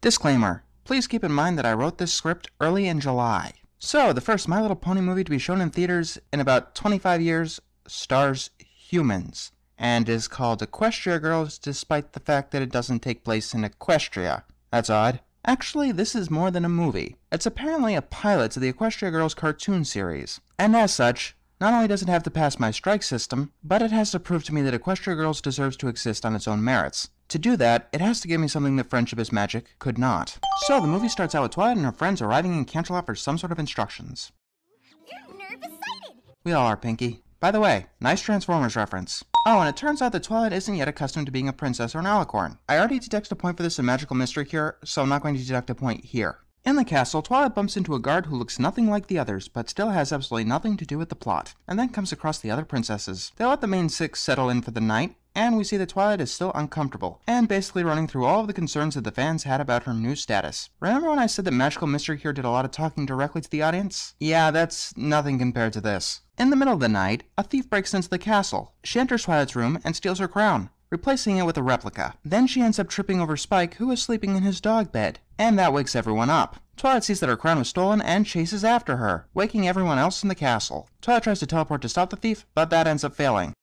Disclaimer. Please keep in mind that I wrote this script early in July. So, the first My Little Pony movie to be shown in theaters in about 25 years stars humans, and is called Equestria Girls despite the fact that it doesn't take place in Equestria. That's odd. Actually, this is more than a movie. It's apparently a pilot to the Equestria Girls cartoon series, and as such, not only does it have to pass my strike system, but it has to prove to me that Equestria Girls deserves to exist on its own merits. To do that, it has to give me something that Friendship is Magic could not. So, the movie starts out with Twilight and her friends arriving in Canterlot for some sort of instructions. You're nervous-sighted! We all are, Pinky. By the way, nice Transformers reference. Oh, and it turns out that Twilight isn't yet accustomed to being a princess or an alicorn. I already deducted a point for this in Magical Mystery Cure, so I'm not going to deduct a point here. In the castle, Twilight bumps into a guard who looks nothing like the others, but still has absolutely nothing to do with the plot, and then comes across the other princesses. They let the main six settle in for the night, and we see that Twilight is still uncomfortable, and basically running through all of the concerns that the fans had about her new status. Remember when I said that Magical Mystery Cure did a lot of talking directly to the audience? Yeah, that's nothing compared to this. In the middle of the night, a thief breaks into the castle. She enters Twilight's room and steals her crown, replacing it with a replica. Then she ends up tripping over Spike, who is sleeping in his dog bed, and that wakes everyone up. Twilight sees that her crown was stolen and chases after her, waking everyone else in the castle. Twilight tries to teleport to stop the thief, but that ends up failing.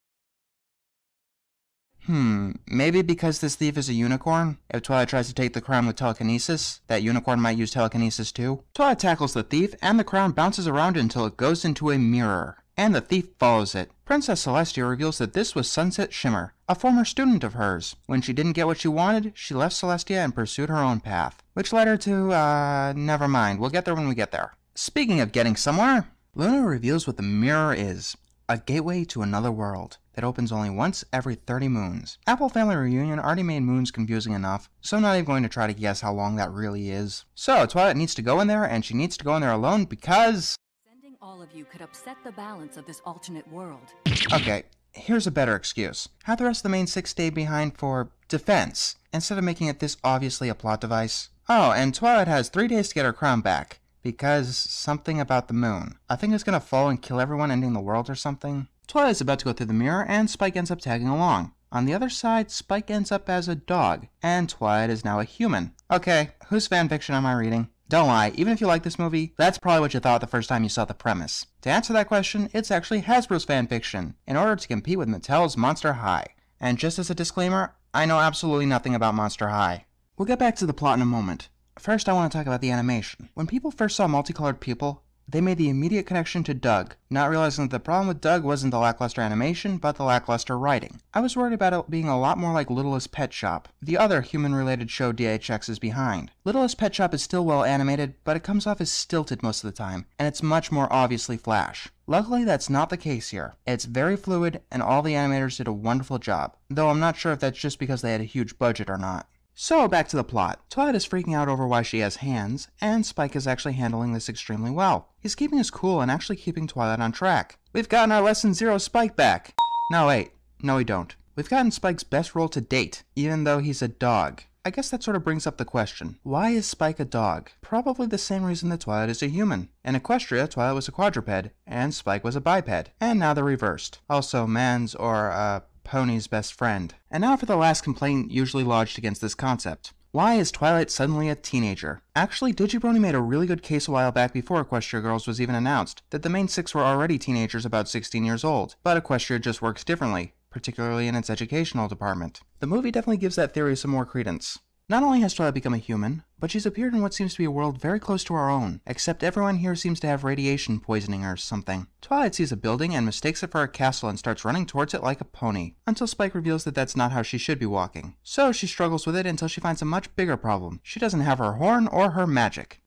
Maybe because this thief is a unicorn? If Twilight tries to take the crown with telekinesis, that unicorn might use telekinesis too? Twilight tackles the thief, and the crown bounces around until it goes into a mirror, and the thief follows it. Princess Celestia reveals that this was Sunset Shimmer, a former student of hers. When she didn't get what she wanted, she left Celestia and pursued her own path, which led her to, never mind. We'll get there when we get there. Speaking of getting somewhere, Luna reveals what the mirror is. A gateway to another world that opens only once every 30 moons. Apple Family Reunion already made moons confusing enough, so I'm not even going to try to guess how long that really is. So, Twilight needs to go in there, and she needs to go in there alone because... Sending all of you could upset the balance of this alternate world. Okay, here's a better excuse. Have the rest of the main six stay behind for defense, instead of making it this obviously a plot device. Oh, and Twilight has 3 days to get her crown back. Because something about the moon. I think it's gonna fall and kill everyone, ending the world or something. Twilight is about to go through the mirror, and Spike ends up tagging along. On the other side, Spike ends up as a dog, and Twilight is now a human. Okay, whose fanfiction am I reading? Don't lie, even if you like this movie, that's probably what you thought the first time you saw the premise. To answer that question, it's actually Hasbro's fanfiction, in order to compete with Mattel's Monster High. And just as a disclaimer, I know absolutely nothing about Monster High. We'll get back to the plot in a moment. First, I want to talk about the animation. When people first saw multicolored people, they made the immediate connection to Doug, not realizing that the problem with Doug wasn't the lackluster animation, but the lackluster writing. I was worried about it being a lot more like Littlest Pet Shop, the other human-related show DHX is behind. Littlest Pet Shop is still well animated, but it comes off as stilted most of the time, and it's much more obviously Flash. Luckily, that's not the case here. It's very fluid, and all the animators did a wonderful job, though I'm not sure if that's just because they had a huge budget or not. So, back to the plot. Twilight is freaking out over why she has hands, and Spike is actually handling this extremely well. He's keeping his cool and actually keeping Twilight on track. We've gotten our Lesson 0 Spike back! No, wait. No, we don't. We've gotten Spike's best role to date, even though he's a dog. I guess that sort of brings up the question. Why is Spike a dog? Probably the same reason that Twilight is a human. In Equestria, Twilight was a quadruped, and Spike was a biped. And now they're reversed. Also, man's or, pony's best friend. And now for the last complaint usually lodged against this concept. Why is Twilight suddenly a teenager? Actually, Digibrony made a really good case a while back before Equestria Girls was even announced, that the main six were already teenagers about 16 years old, but Equestria just works differently, particularly in its educational department. The movie definitely gives that theory some more credence. Not only has Twilight become a human, but she's appeared in what seems to be a world very close to our own, except everyone here seems to have radiation poisoning or something. Twilight sees a building and mistakes it for a castle and starts running towards it like a pony, until Spike reveals that that's not how she should be walking. So she struggles with it until she finds a much bigger problem. She doesn't have her horn or her magic.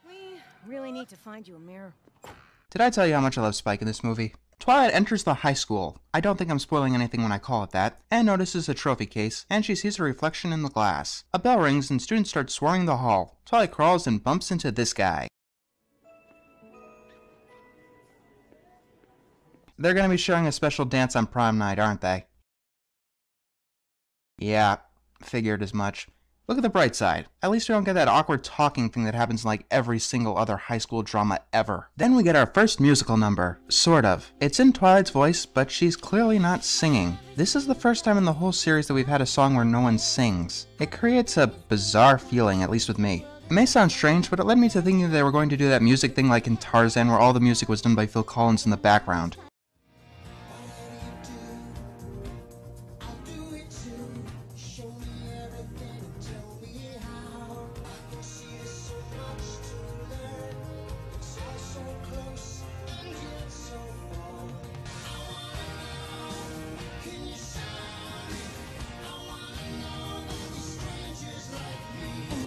We really need to find you a mirror. Did I tell you how much I love Spike in this movie? Twilight enters the high school. I don't think I'm spoiling anything when I call it that, and notices a trophy case, and she sees her reflection in the glass. A bell rings and students start swarming the hall. Twilight crawls and bumps into this guy. They're gonna be showing a special dance on prom night, aren't they? Yeah, figured as much. Look at the bright side. At least we don't get that awkward talking thing that happens in like every single other high school drama ever. Then we get our first musical number. Sort of. It's in Twilight's voice, but she's clearly not singing. This is the first time in the whole series that we've had a song where no one sings. It creates a bizarre feeling, at least with me. It may sound strange, but it led me to thinking that they were going to do that music thing like in Tarzan where all the music was done by Phil Collins in the background.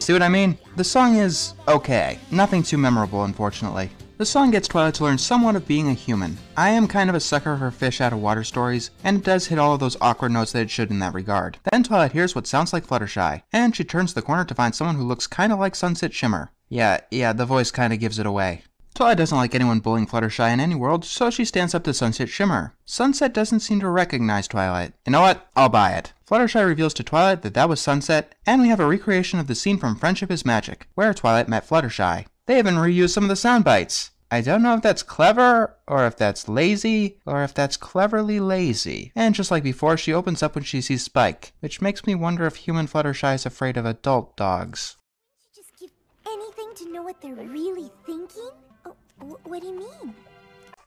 See what I mean? The song is okay. Nothing too memorable, unfortunately. The song gets Twilight to learn somewhat of being a human. I am kind of a sucker for fish out of water stories, and it does hit all of those awkward notes that it should in that regard. Then Twilight hears what sounds like Fluttershy, and she turns the corner to find someone who looks kinda like Sunset Shimmer. Yeah, the voice kinda gives it away. Twilight doesn't like anyone bullying Fluttershy in any world, so she stands up to Sunset Shimmer. Sunset doesn't seem to recognize Twilight. You know what? I'll buy it. Fluttershy reveals to Twilight that that was Sunset, and we have a recreation of the scene from Friendship is Magic, where Twilight met Fluttershy. They even reused some of the sound bites. I don't know if that's clever, or if that's lazy, or if that's cleverly lazy. And just like before, she opens up when she sees Spike, which makes me wonder if human Fluttershy is afraid of adult dogs. Wouldn't you just give anything to know what they're really thinking? Oh, what do you mean?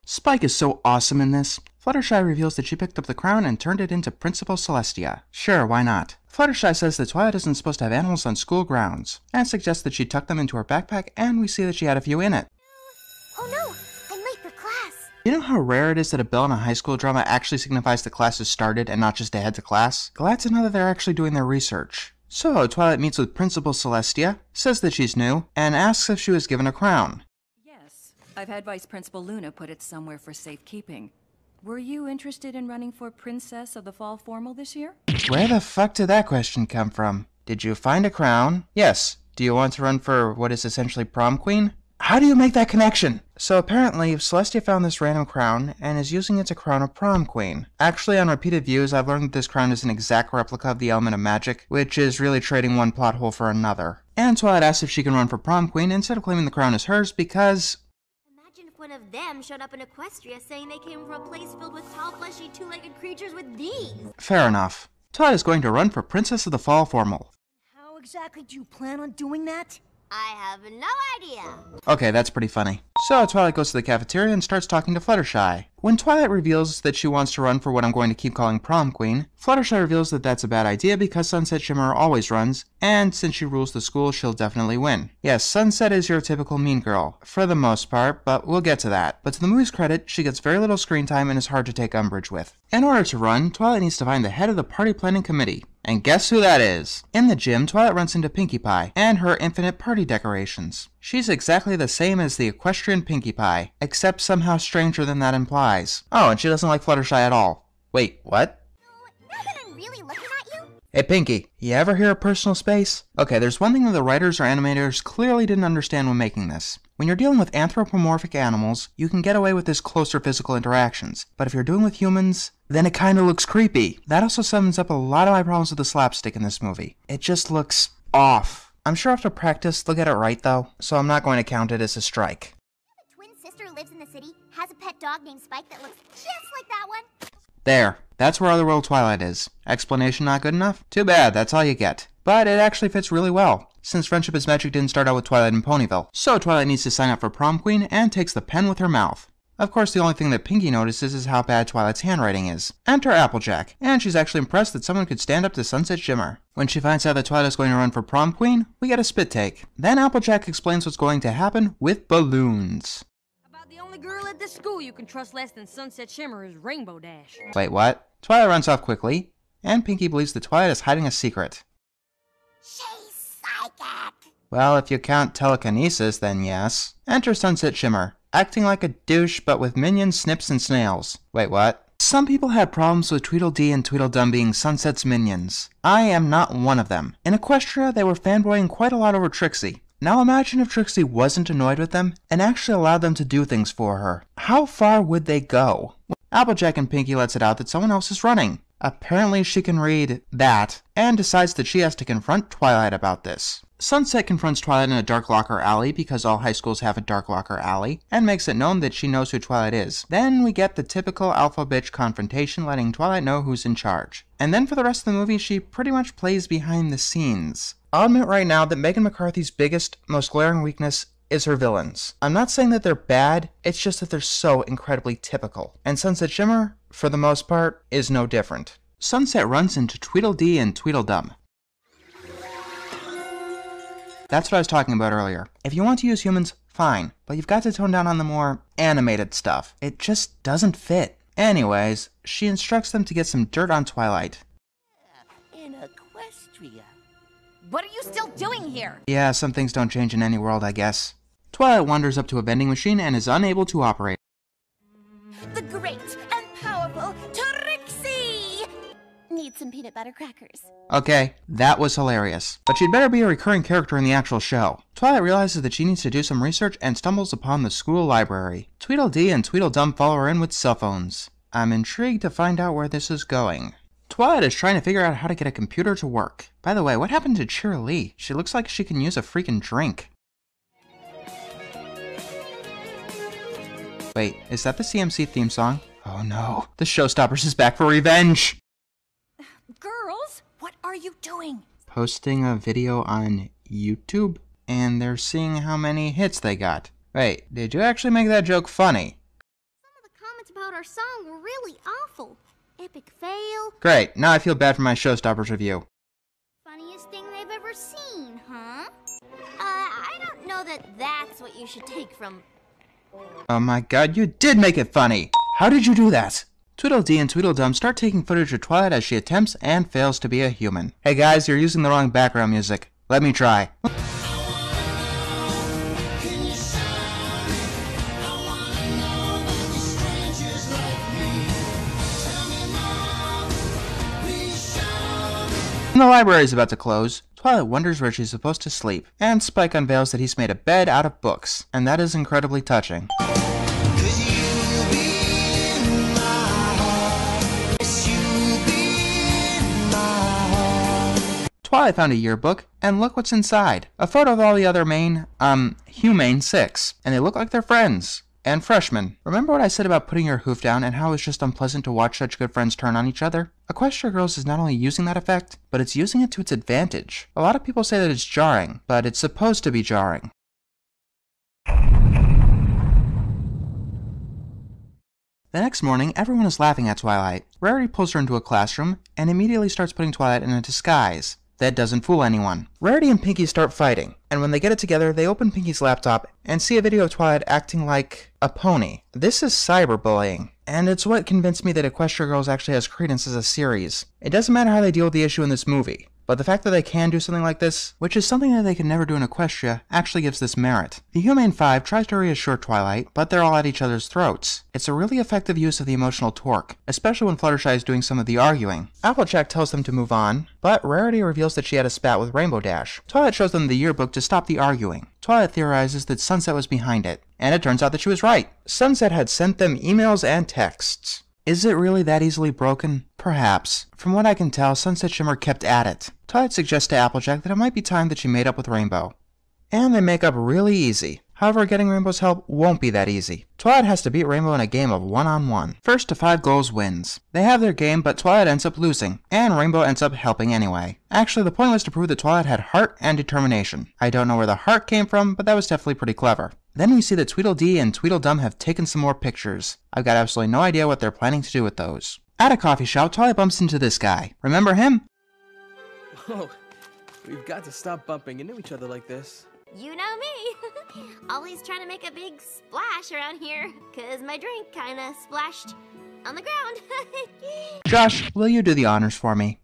Spike is so awesome in this. Fluttershy reveals that she picked up the crown and turned it into Principal Celestia. Sure, why not? Fluttershy says that Twilight isn't supposed to have animals on school grounds, and suggests that she tuck them into her backpack, and we see that she had a few in it. Oh no, I'm late for class. You know how rare it is that a bell in a high school drama actually signifies the class has started and not just to head to class? Glad to know that they're actually doing their research. So, Twilight meets with Principal Celestia, says that she's new, and asks if she was given a crown. Yes, I've had Vice Principal Luna put it somewhere for safekeeping. Were you interested in running for Princess of the Fall Formal this year? Where the fuck did that question come from? Did you find a crown? Yes. Do you want to run for what is essentially prom queen? How do you make that connection? So apparently, Celestia found this random crown and is using it to crown a prom queen. Actually, on repeated views, I've learned that this crown is an exact replica of the element of magic, which is really trading one plot hole for another. And Twilight asks if she can run for prom queen instead of claiming the crown is hers because... Imagine if one of them showed up in Equestria saying they came from a place filled with tall, fleshy, two-legged creatures with knees. Fair enough. Twilight is going to run for Princess of the Fall Formal. How exactly do you plan on doing that? I have no idea. Okay, that's pretty funny. So Twilight goes to the cafeteria and starts talking to Fluttershy. When Twilight reveals that she wants to run for what I'm going to keep calling prom queen, Fluttershy reveals that that's a bad idea because Sunset Shimmer always runs, and since she rules the school, she'll definitely win. Yes, Sunset is your typical mean girl, for the most part, but we'll get to that. But to the movie's credit, she gets very little screen time and is hard to take umbrage with. In order to run, Twilight needs to find the head of the party planning committee. And guess who that is? In the gym, Twilight runs into Pinkie Pie and her infinite party decorations. She's exactly the same as the equestrian Pinkie Pie, except somehow stranger than that implies. Oh, and she doesn't like Fluttershy at all. Wait, what? Now that I'm really looking at you? Hey Pinkie, you ever hear of personal space? Okay, there's one thing that the writers or animators clearly didn't understand when making this. When you're dealing with anthropomorphic animals, you can get away with this closer physical interactions. But if you're dealing with humans, then it kinda looks creepy. That also sums up a lot of my problems with the slapstick in this movie. It just looks off. I'm sure after practice they'll get it right though, so I'm not going to count it as a strike. My twin sister who lives in the city, has a pet dog named Spike that looks just like that one. There. That's where Otherworld Twilight is. Explanation not good enough? Too bad, that's all you get. But it actually fits really well, since Friendship is Magic didn't start out with Twilight in Ponyville. So Twilight needs to sign up for prom queen and takes the pen with her mouth. Of course, the only thing that Pinkie notices is how bad Twilight's handwriting is. Enter Applejack, and she's actually impressed that someone could stand up to Sunset Shimmer. When she finds out that Twilight's going to run for prom queen, we get a spit take. Then Applejack explains what's going to happen with balloons. About the only girl at this school you can trust less than Sunset Shimmer is Rainbow Dash. Wait, what? Twilight runs off quickly, and Pinkie believes that Twilight is hiding a secret. She's psychic. Well, if you count telekinesis, then yes. Enter Sunset Shimmer, acting like a douche but with minions, snips, and snails. Wait, what? Some people had problems with Tweedledee and Tweedledum being Sunset's minions. I am not one of them. In Equestria, they were fanboying quite a lot over Trixie. Now imagine if Trixie wasn't annoyed with them and actually allowed them to do things for her. How far would they go? Applejack and Pinkie lets it out that someone else is running. Apparently she can read that, and decides that she has to confront Twilight about this. Sunset confronts Twilight in a dark locker alley because all high schools have a dark locker alley, and makes it known that she knows who Twilight is. Then we get the typical alpha bitch confrontation, letting Twilight know who's in charge. And then for the rest of the movie, she pretty much plays behind the scenes. I'll admit right now that Megan McCarthy's biggest, most glaring weakness is her villains. I'm not saying that they're bad, it's just that they're so incredibly typical. And Sunset Shimmer, for the most part, is no different. Sunset runs into Tweedledee and Tweedledum. That's what I was talking about earlier. If you want to use humans, fine, but you've got to tone down on the more animated stuff. It just doesn't fit. Anyways, she instructs them to get some dirt on Twilight. In Equestria. What are you still doing here? Yeah, some things don't change in any world, I guess. Twilight wanders up to a vending machine and is unable to operate. The great and powerful Trixie! Need some peanut butter crackers. Okay, that was hilarious. But she'd better be a recurring character in the actual show. Twilight realizes that she needs to do some research and stumbles upon the school library. Tweedledee and Tweedledum follow her in with cell phones. I'm intrigued to find out where this is going. Twilight is trying to figure out how to get a computer to work. By the way, what happened to Cheer Lee? She looks like she can use a freaking drink. Wait, is that the CMC theme song? Oh no, the Showstoppers is back for revenge! Girls, what are you doing? Posting a video on YouTube, and they're seeing how many hits they got. Wait, did you actually make that joke funny? Some of the comments about our song were really awful. Epic fail. Great, now I feel bad for my Showstoppers review. Funniest thing they've ever seen, huh? I don't know that that's what you should take from... Oh my god, you did make it funny! How did you do that? Tweedledee and Tweedledum start taking footage of Twilight as she attempts and fails to be a human. Hey guys, you're using the wrong background music. Let me try. When the library is about to close, Twilight wonders where she's supposed to sleep, and Spike unveils that he's made a bed out of books, and that is incredibly touching. Twilight found a yearbook, and look what's inside. A photo of all the other humane six, and they look like they're friends. And freshmen. Remember what I said about putting your hoof down and how it's just unpleasant to watch such good friends turn on each other? Equestria Girls is not only using that effect, but it's using it to its advantage. A lot of people say that it's jarring, but it's supposed to be jarring. The next morning, everyone is laughing at Twilight. Rarity pulls her into a classroom, and immediately starts putting Twilight in a disguise. That doesn't fool anyone. Rarity and Pinky start fighting, and when they get it together, they open Pinky's laptop and see a video of Twilight acting like a pony. This is cyberbullying, and it's what convinced me that Equestria Girls actually has credence as a series. It doesn't matter how they deal with the issue in this movie, but the fact that they can do something like this, which is something that they can never do in Equestria, actually gives this merit. The Humane Five tries to reassure Twilight, but they're all at each other's throats. It's a really effective use of the emotional torque, especially when Fluttershy is doing some of the arguing. Applejack tells them to move on, but Rarity reveals that she had a spat with Rainbow Dash. Twilight shows them the yearbook to stop the arguing. Twilight theorizes that Sunset was behind it, and it turns out that she was right. Sunset had sent them emails and texts. Is it really that easily broken? Perhaps. From what I can tell, Sunset Shimmer kept at it. Twilight suggests to Applejack that it might be time that she made up with Rainbow. And they make up really easy. However, getting Rainbow's help won't be that easy. Twilight has to beat Rainbow in a game of one-on-one. First to 5 goals wins. They have their game, but Twilight ends up losing, and Rainbow ends up helping anyway. Actually, the point was to prove that Twilight had heart and determination. I don't know where the heart came from, but that was definitely pretty clever. Then we see that Tweedledee and Tweedledum have taken some more pictures. I've got absolutely no idea what they're planning to do with those. At a coffee shop, Twilight bumps into this guy. Remember him? Oh, we've got to stop bumping into each other like this. You know me. Always trying to make a big splash around here, 'cause my drink kinda splashed on the ground. Josh, will you do the honors for me?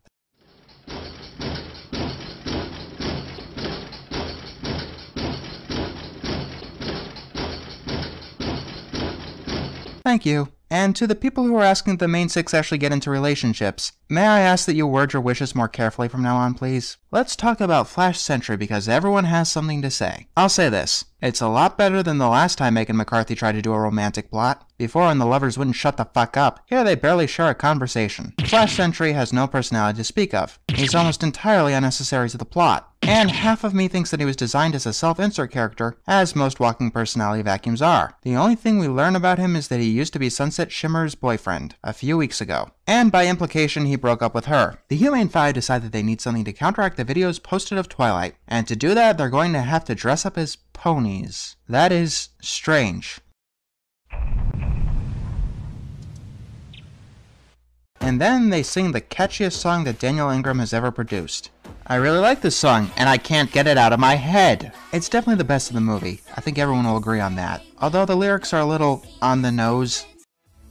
Thank you. And to the people who are asking if the main 6 actually get into relationships, may I ask that you word your wishes more carefully from now on, please? Let's talk about Flash Sentry because everyone has something to say. I'll say this. It's a lot better than the last time Megan McCarthy tried to do a romantic plot. Before, when the lovers wouldn't shut the fuck up. Here they barely share a conversation. Flash Sentry has no personality to speak of. He's almost entirely unnecessary to the plot. And half of me thinks that he was designed as a self-insert character, as most walking personality vacuums are. The only thing we learn about him is that he used to be Sunset Shimmer's boyfriend a few weeks ago. And by implication, he broke up with her. The Humane Five decide that they need something to counteract the videos posted of Twilight. And to do that, they're going to have to dress up as ponies. That is strange. And then they sing the catchiest song that Daniel Ingram has ever produced. I really like this song, and I can't get it out of my head. It's definitely the best in the movie. I think everyone will agree on that. Although the lyrics are a little on the nose.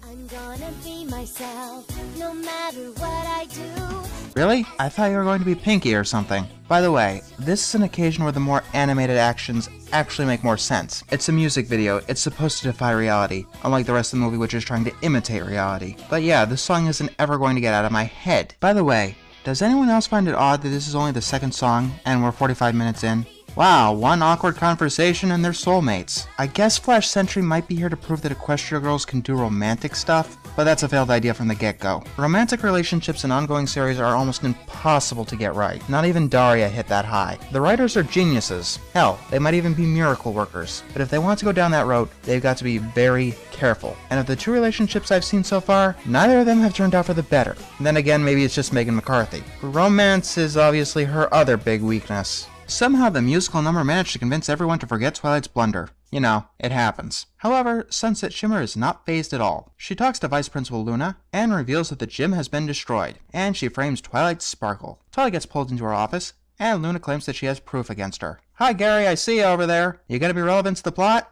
I'm gonna be myself, no matter what I do. Really? I thought you were going to be Pinky or something. By the way, this is an occasion where the more animated actions actually make more sense. It's a music video, it's supposed to defy reality, unlike the rest of the movie which is trying to imitate reality. But yeah, this song isn't ever going to get out of my head. By the way, does anyone else find it odd that this is only the second song, and we're 45 minutes in? Wow, one awkward conversation and they're soulmates. I guess Flash Sentry might be here to prove that Equestria girls can do romantic stuff, but that's a failed idea from the get-go. Romantic relationships in ongoing series are almost impossible to get right. Not even Daria hit that high. The writers are geniuses. Hell, they might even be miracle workers. But if they want to go down that road, they've got to be very careful. And of the two relationships I've seen so far, neither of them have turned out for the better. Then again, maybe it's just Megan McCarthy. Romance is obviously her other big weakness. Somehow the musical number managed to convince everyone to forget Twilight's blunder. You know, it happens. However, Sunset Shimmer is not fazed at all. She talks to Vice Principal Luna, and reveals that the gym has been destroyed, and she frames Twilight's sparkle. Twilight gets pulled into her office, and Luna claims that she has proof against her. Hi Gary, I see you over there. You gonna be relevant to the plot?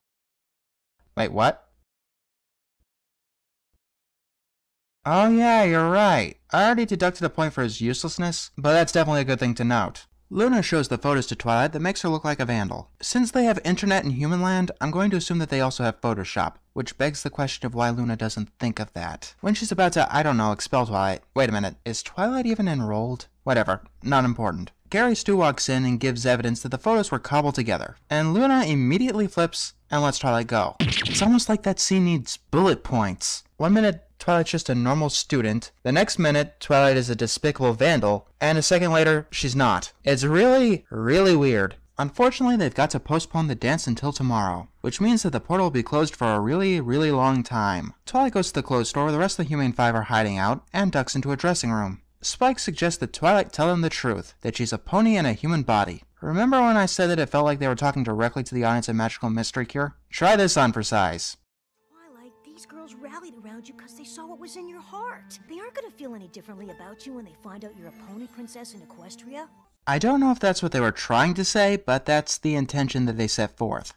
Wait, what? Oh yeah, you're right. I already deducted a point for his uselessness, but that's definitely a good thing to note. Luna shows the photos to Twilight that makes her look like a vandal. Since they have internet in Human Land, I'm going to assume that they also have Photoshop, which begs the question of why Luna doesn't think of that. When she's about to, I don't know, expel Twilight. Wait a minute, is Twilight even enrolled? Whatever, not important. Gary Stu walks in and gives evidence that the photos were cobbled together, and Luna immediately flips and lets Twilight go. It's almost like that scene needs bullet points. 1 minute, Twilight's just a normal student. The next minute, Twilight is a despicable vandal. And a second later, she's not. It's really, really weird. Unfortunately, they've got to postpone the dance until tomorrow, which means that the portal will be closed for a really, really long time. Twilight goes to the clothes store where the rest of the Humane Five are hiding out, and ducks into a dressing room. Spike suggests that Twilight tell them the truth, that she's a pony in a human body. Remember when I said that it felt like they were talking directly to the audience in Magical Mystery Cure? Try this on for size. These girls rallied around you because they saw what was in your heart. They aren't going to feel any differently about you when they find out you're a pony princess in Equestria. I don't know if that's what they were trying to say, but that's the intention that they set forth.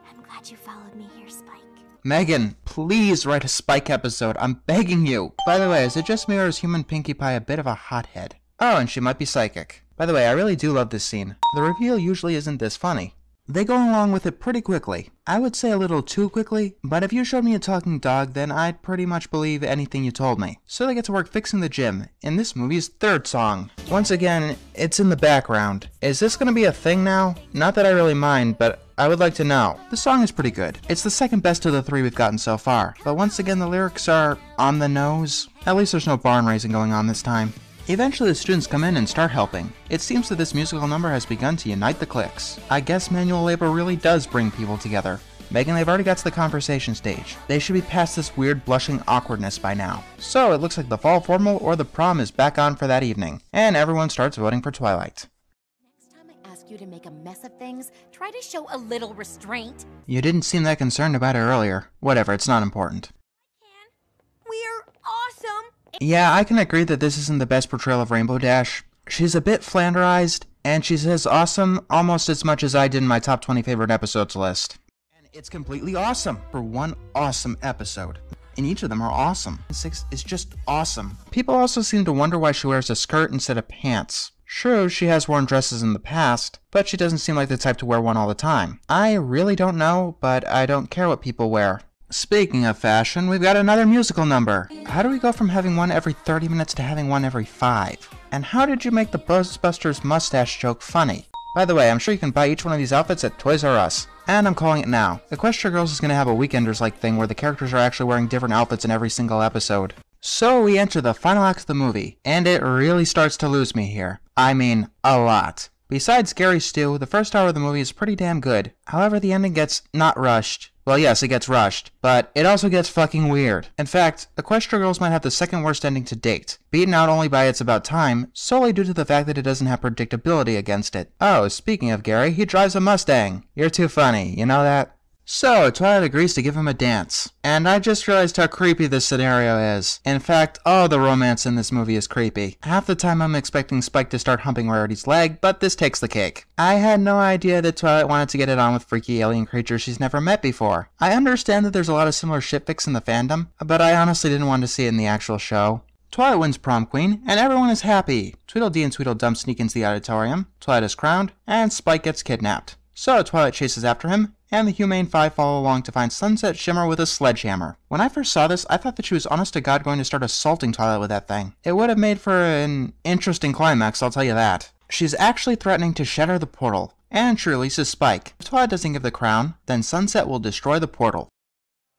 I'm glad you followed me here, Spike. Megan, please write a Spike episode. I'm begging you. By the way, is it just me or is Human Pinkie Pie a bit of a hothead? Oh, and she might be psychic. By the way, I really do love this scene. The reveal usually isn't this funny. They go along with it pretty quickly. I would say a little too quickly, but if you showed me a talking dog, then I'd pretty much believe anything you told me. So they get to work fixing the gym, in this movie's third song. Once again, it's in the background. Is this gonna be a thing now? Not that I really mind, but I would like to know. The song is pretty good. It's the second best of the three we've gotten so far, but once again the lyrics are on the nose. At least there's no barn raising going on this time. Eventually the students come in and start helping. It seems that this musical number has begun to unite the cliques. I guess manual labor really does bring people together. Megan, they've already got to the conversation stage. They should be past this weird blushing awkwardness by now. So it looks like the fall formal or the prom is back on for that evening, and everyone starts voting for Twilight. Next time I ask you to make a mess of things, try to show a little restraint. You didn't seem that concerned about it earlier. Whatever, it's not important. We're awesome! Yeah, I can agree that this isn't the best portrayal of Rainbow Dash. She's a bit Flanderized, and she says awesome almost as much as I did in my top 20 favorite episodes list. And it's completely awesome for one awesome episode. And each of them are awesome. 6 is just awesome. People also seem to wonder why she wears a skirt instead of pants. True, she has worn dresses in the past, but she doesn't seem like the type to wear one all the time. I really don't know, but I don't care what people wear. Speaking of fashion, we've got another musical number. How do we go from having one every 30 minutes to having one every 5? And how did you make the Ghostbusters mustache joke funny? By the way, I'm sure you can buy each one of these outfits at Toys R Us. And I'm calling it now. Equestria Girls is going to have a Weekenders-like thing where the characters are actually wearing different outfits in every single episode. So we enter the final act of the movie, and it really starts to lose me here. I mean, a lot. Besides Scary Stew, the first hour of the movie is pretty damn good. However, the ending gets not rushed. Well, yes, it gets rushed, but it also gets fucking weird. In fact, Equestria Girls might have the second worst ending to date, beaten out only by It's About Time, solely due to the fact that it doesn't have predictability against it. Oh, speaking of Gary, he drives a Mustang. You're too funny, you know that? So, Twilight agrees to give him a dance. And I just realized how creepy this scenario is. In fact, all the romance in this movie is creepy. Half the time I'm expecting Spike to start humping Rarity's leg, but this takes the cake. I had no idea that Twilight wanted to get it on with freaky alien creatures she's never met before. I understand that there's a lot of similar shitfics in the fandom, but I honestly didn't want to see it in the actual show. Twilight wins prom queen, and everyone is happy. Tweedledee and Tweedledum sneak into the auditorium, Twilight is crowned, and Spike gets kidnapped. So Twilight chases after him, and the Humane Five follow along to find Sunset Shimmer with a sledgehammer. When I first saw this, I thought that she was honest to God going to start assaulting Twilight with that thing. It would have made for an interesting climax, I'll tell you that. She's actually threatening to shatter the portal, and she releases Spike. If Twilight doesn't give the crown, then Sunset will destroy the portal.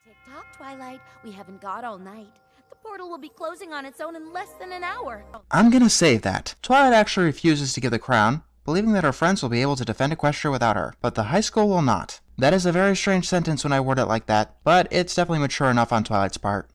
Tick-tock, Twilight. We haven't got all night. The portal will be closing on its own in less than an hour. I'm gonna save that. Twilight actually refuses to give the crown, believing that her friends will be able to defend Equestria without her, but the high school will not. That is a very strange sentence when I word it like that, but it's definitely mature enough on Twilight's part.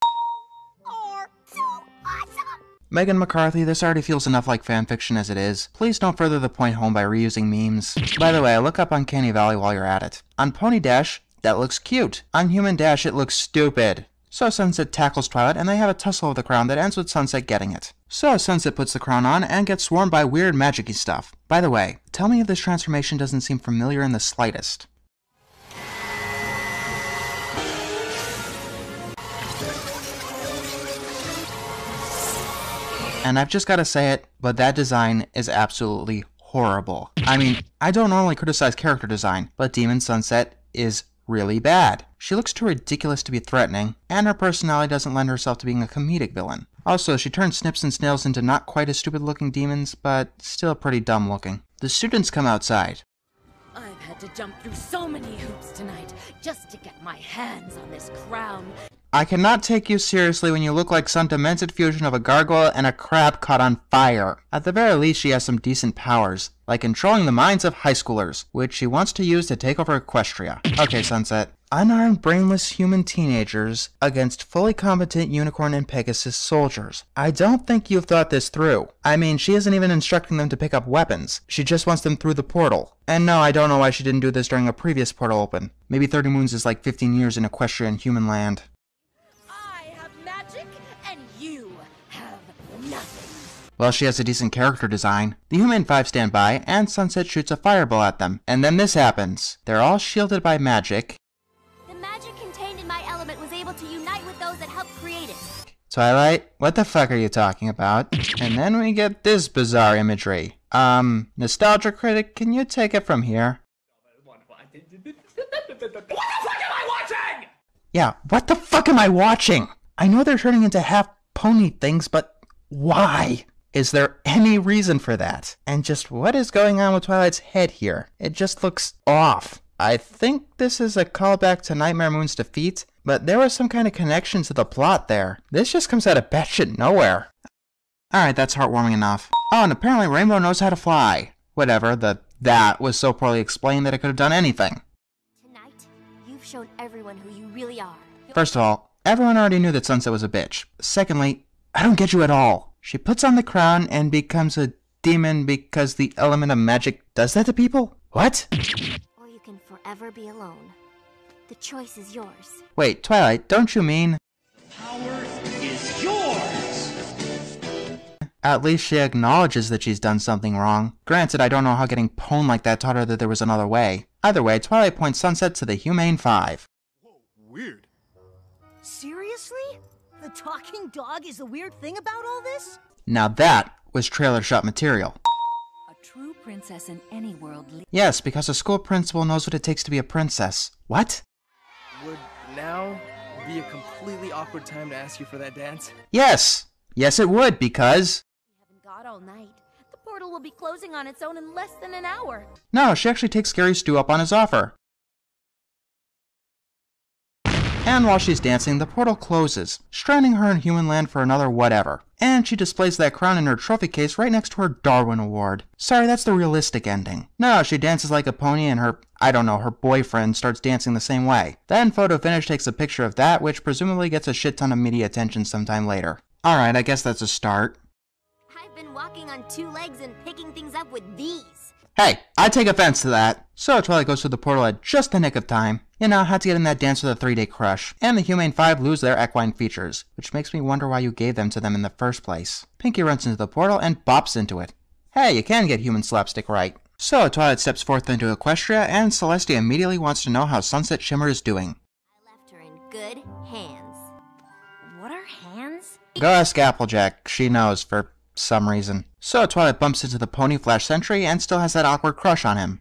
So awesome! Megan McCarthy, this already feels enough like fanfiction as it is. Please don't further the point home by reusing memes. By the way, look up Uncanny Valley while you're at it. On Pony Dash, that looks cute. On Human Dash, it looks stupid. So Sunset tackles Twilight, and they have a tussle over the crown that ends with Sunset getting it. So Sunset puts the crown on and gets swarmed by weird magic-y stuff. By the way, tell me if this transformation doesn't seem familiar in the slightest. And I've just gotta say it, but that design is absolutely horrible. I mean, I don't normally criticize character design, but Demon Sunset is really bad. She looks too ridiculous to be threatening, and her personality doesn't lend herself to being a comedic villain. Also, she turns Snips and Snails into not quite as stupid looking demons, but still pretty dumb looking. The students come outside. I've had to jump through so many hoops tonight just to get my hands on this crown. I cannot take you seriously when you look like some demented fusion of a gargoyle and a crab caught on fire. At the very least, she has some decent powers, like controlling the minds of high schoolers, which she wants to use to take over Equestria. Okay, Sunset. Unarmed, brainless human teenagers against fully competent Unicorn and Pegasus soldiers. I don't think you've thought this through. I mean, she isn't even instructing them to pick up weapons. She just wants them through the portal. And no, I don't know why she didn't do this during a previous portal open. Maybe 30 moons is like 15 years in Equestria and human land. Well, she has a decent character design. The Humane Five stand by, and Sunset shoots a fireball at them. And then this happens. They're all shielded by magic. The magic contained in my element was able to unite with those that helped create it. Twilight, what the fuck are you talking about? And then we get this bizarre imagery. Nostalgia Critic, can you take it from here? What the fuck am I watching? Yeah, what the fuck am I watching? I know they're turning into half pony things, but why? Is there any reason for that? And just what is going on with Twilight's head here? It just looks off. I think this is a callback to Nightmare Moon's defeat, but there was some kind of connection to the plot there. This just comes out of batshit nowhere. Alright, that's heartwarming enough. Oh, and apparently Rainbow knows how to fly. Whatever, that was so poorly explained that it could have done anything. Tonight, you've shown everyone who you really are. First of all, everyone already knew that Sunset was a bitch. Secondly, I don't get you at all. She puts on the crown and becomes a demon because the element of magic does that to people? What? Or you can forever be alone. The choice is yours. Wait, Twilight, don't you mean... Power is yours! At least she acknowledges that she's done something wrong. Granted, I don't know how getting pwned like that taught her that there was another way. Either way, Twilight points Sunset to the Humane Five. Whoa, weird. Seriously? The talking dog is the weird thing about all this? Now that was trailer shot material. A true princess in any world. Yes, because a school principal knows what it takes to be a princess. What? Would now be a completely awkward time to ask you for that dance? Yes! Yes, it would, because... We haven't got all night. The portal will be closing on its own in less than an hour. No, she actually takes Scary Stu up on his offer. And while she's dancing, the portal closes, stranding her in human land for another whatever. And she displays that crown in her trophy case right next to her Darwin Award. Sorry, that's the realistic ending. No, she dances like a pony and her boyfriend starts dancing the same way. Then Photo Finish takes a picture of that, which presumably gets a shit ton of media attention sometime later. Alright, I guess that's a start. I've been walking on 2 legs and picking things up with these. Hey, I take offense to that. So Twilight goes through the portal at just the nick of time. You know, had to get in that dance with a 3-day crush. And the Humane 5 lose their equine features, which makes me wonder why you gave them to them in the first place. Pinky runs into the portal and bops into it. Hey, you can get human slapstick right. So Twilight steps forth into Equestria, and Celestia immediately wants to know how Sunset Shimmer is doing. I left her in good hands. What are hands? Go ask Applejack, she knows for some reason. So Twilight bumps into the pony Flash Sentry and still has that awkward crush on him.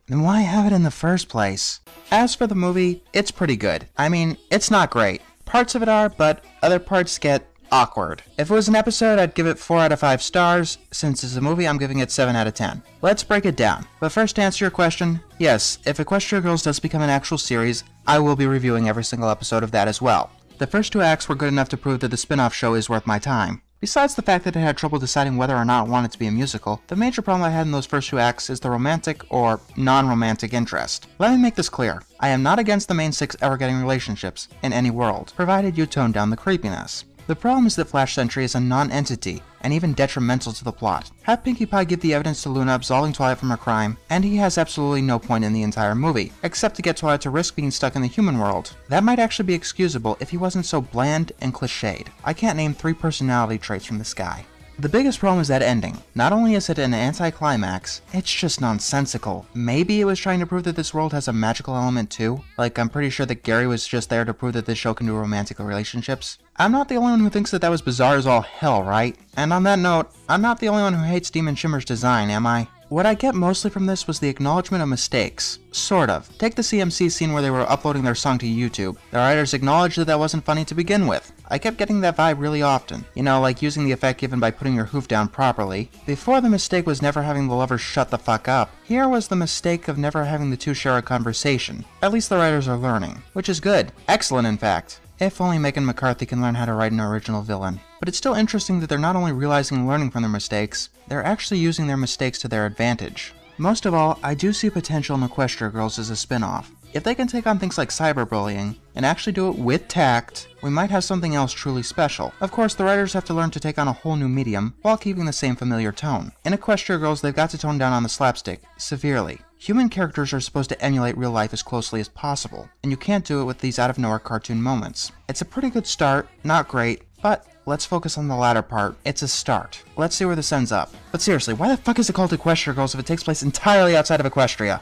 Then why have it in the first place? As for the movie, it's pretty good. I mean, it's not great. Parts of it are, but other parts get awkward. If it was an episode, I'd give it 4 out of 5 stars. Since it's a movie, I'm giving it 7 out of 10. Let's break it down. But first, to answer your question, yes, if Equestria Girls does become an actual series, I will be reviewing every single episode of that as well. The first 2 acts were good enough to prove that the spin-off show is worth my time. Besides the fact that I had trouble deciding whether or not I wanted to be a musical, the major problem I had in those first 2 acts is the romantic or non-romantic interest. Let me make this clear. I am not against the main 6 ever getting relationships, in any world, provided you tone down the creepiness. The problem is that Flash Sentry is a non-entity, and even detrimental to the plot. Have Pinkie Pie give the evidence to Luna absolving Twilight from her crime, and he has absolutely no point in the entire movie, except to get Twilight to risk being stuck in the human world. That might actually be excusable if he wasn't so bland and cliched. I can't name 3 personality traits from this guy. The biggest problem is that ending. Not only is it an anticlimax, it's just nonsensical. Maybe it was trying to prove that this world has a magical element too? Like, I'm pretty sure that Gary was just there to prove that this show can do romantic relationships. I'm not the only one who thinks that was bizarre as all hell, right? And on that note, I'm not the only one who hates Demon Shimmer's design, am I? What I get mostly from this was the acknowledgement of mistakes. Sort of. Take the CMC scene where they were uploading their song to YouTube. The writers acknowledged that wasn't funny to begin with. I kept getting that vibe really often. You know, like using the effect given by putting your hoof down properly. Before, the mistake was never having the lovers shut the fuck up. Here was the mistake of never having the 2 share a conversation. At least the writers are learning. Which is good. Excellent, in fact. If only Megan McCarthy can learn how to write an original villain. But it's still interesting that they're not only realizing and learning from their mistakes, they're actually using their mistakes to their advantage. Most of all, I do see potential in Equestria Girls as a spin-off. If they can take on things like cyberbullying, and actually do it with tact, we might have something else truly special. Of course, the writers have to learn to take on a whole new medium, while keeping the same familiar tone. In Equestria Girls, they've got to tone down on the slapstick, severely. Human characters are supposed to emulate real life as closely as possible, and you can't do it with these out-of-nowhere cartoon moments. It's a pretty good start, not great, but let's focus on the latter part. It's a start. Let's see where this ends up. But seriously, why the fuck is it called Equestria Girls if it takes place entirely outside of Equestria?